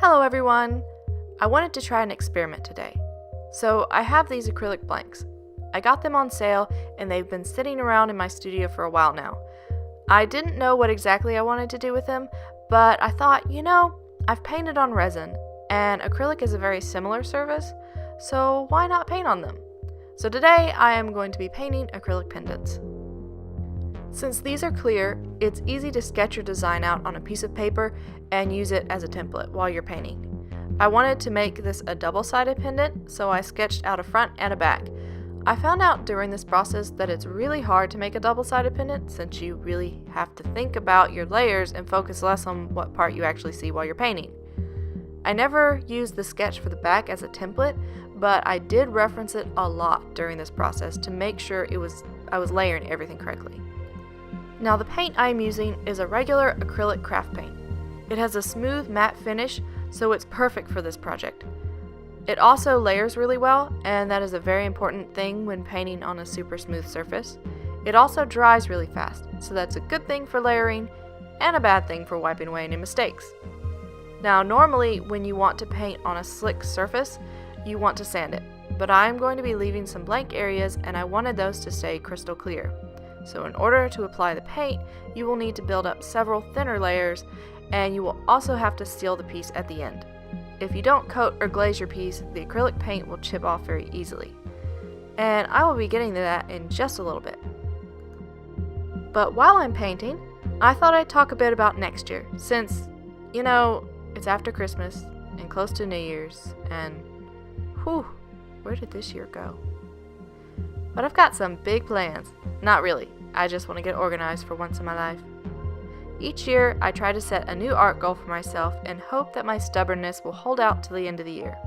Hello everyone! I wanted to try an experiment today. So I have these acrylic blanks. I got them on sale and they've been sitting around in my studio for a while now. I didn't know what exactly I wanted to do with them, but I thought, I've painted on resin and acrylic is a very similar surface, so why not paint on them? So today I am going to be painting acrylic pendants. Since these are clear, it's easy to sketch your design out on a piece of paper and use it as a template while you're painting. I wanted to make this a double-sided pendant, so I sketched out a front and a back. I found out during this process that it's really hard to make a double-sided pendant since you really have to think about your layers and focus less on what part you actually see while you're painting. I never used the sketch for the back as a template, but I did reference it a lot during this process to make sure I was layering everything correctly. Now the paint I am using is a regular acrylic craft paint. It has a smooth matte finish, so it's perfect for this project. It also layers really well, and that is a very important thing when painting on a super smooth surface. It also dries really fast, so that's a good thing for layering and a bad thing for wiping away any mistakes. Now normally when you want to paint on a slick surface, you want to sand it, but I'm going to be leaving some blank areas and I wanted those to stay crystal clear. So in order to apply the paint, you will need to build up several thinner layers, and you will also have to seal the piece at the end. If you don't coat or glaze your piece, the acrylic paint will chip off very easily. And I will be getting to that in just a little bit. But while I'm painting, I thought I'd talk a bit about next year, since, it's after Christmas and close to New Year's, and where did this year go? But I've got some big plans. Not really, I just want to get organized for once in my life. Each year, I try to set a new art goal for myself and hope that my stubbornness will hold out to the end of the year.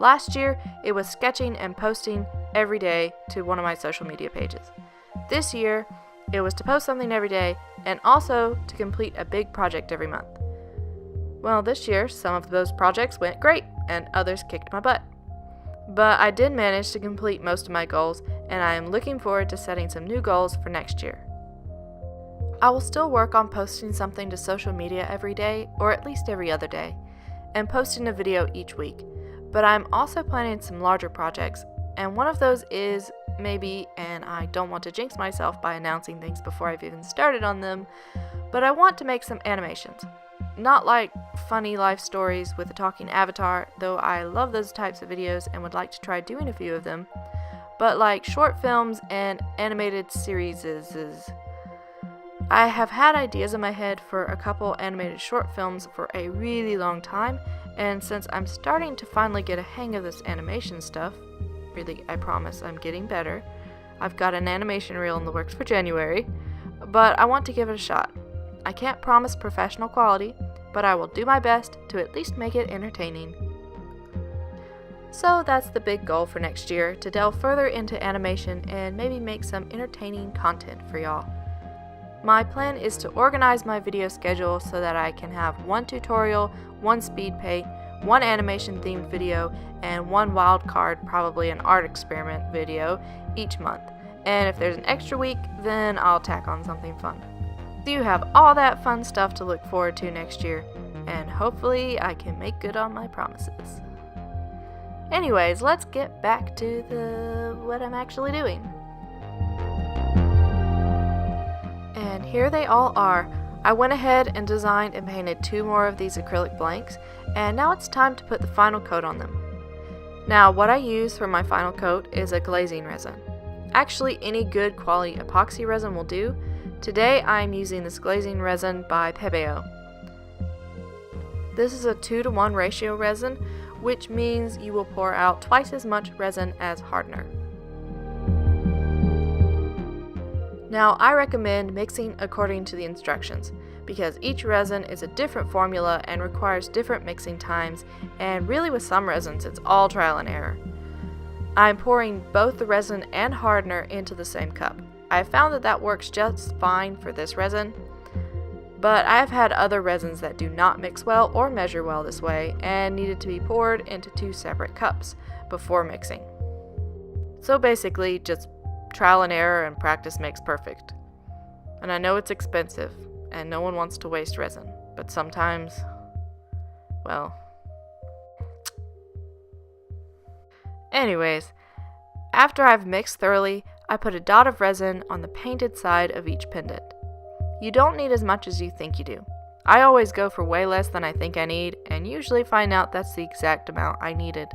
Last year, it was sketching and posting every day to one of my social media pages. This year, it was to post something every day and also to complete a big project every month. Well, this year, some of those projects went great and others kicked my butt. But I did manage to complete most of my goals, and I am looking forward to setting some new goals for next year. I will still work on posting something to social media every day, or at least every other day, and posting a video each week. But I'm also planning some larger projects, and one of those is maybe, and I don't want to jinx myself by announcing things before I've even started on them, but I want to make some animations. Not like funny life stories with a talking avatar, though I love those types of videos and would like to try doing a few of them, but like short films and animated series. I have had ideas in my head for a couple animated short films for a really long time, and since I'm starting to finally get a hang of this animation stuff, really, I promise I'm getting better, I've got an animation reel in the works for January, but I want to give it a shot. I can't promise professional quality, but I will do my best to at least make it entertaining. So that's the big goal for next year, to delve further into animation and maybe make some entertaining content for y'all. My plan is to organize my video schedule so that I can have one tutorial, one speed paint, one animation themed video, and one wild card, probably an art experiment video, each month. And if there's an extra week, then I'll tack on something fun. So you have all that fun stuff to look forward to next year, and hopefully I can make good on my promises. Anyways, let's get back to what I'm actually doing. And here they all are. I went ahead and designed and painted 2 more of these acrylic blanks, and now it's time to put the final coat on them. Now, what I use for my final coat is a glazing resin. Actually, any good quality epoxy resin will do. Today I am using this glazing resin by Pebeo. This is a 2-to-1 ratio resin, which means you will pour out twice as much resin as hardener. Now I recommend mixing according to the instructions, because each resin is a different formula and requires different mixing times, and really with some resins it's all trial and error. I'm pouring both the resin and hardener into the same cup. I found that works just fine for this resin, but I have had other resins that do not mix well or measure well this way and needed to be poured into 2 separate cups before mixing. So basically, just trial and error and practice makes perfect. And I know it's expensive and no one wants to waste resin, but sometimes, well, Anyways, after I've mixed thoroughly, I put a dot of resin on the painted side of each pendant. You don't need as much as you think you do. I always go for way less than I think I need, and usually find out that's the exact amount I needed.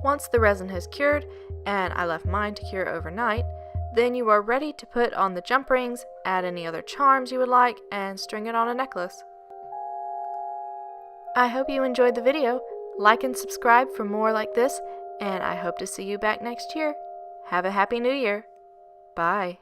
Once the resin has cured, and I left mine to cure overnight, then you are ready to put on the jump rings, add any other charms you would like, and string it on a necklace. I hope you enjoyed the video. Like and subscribe for more like this, and I hope to see you back next year. Have a happy new year. Bye.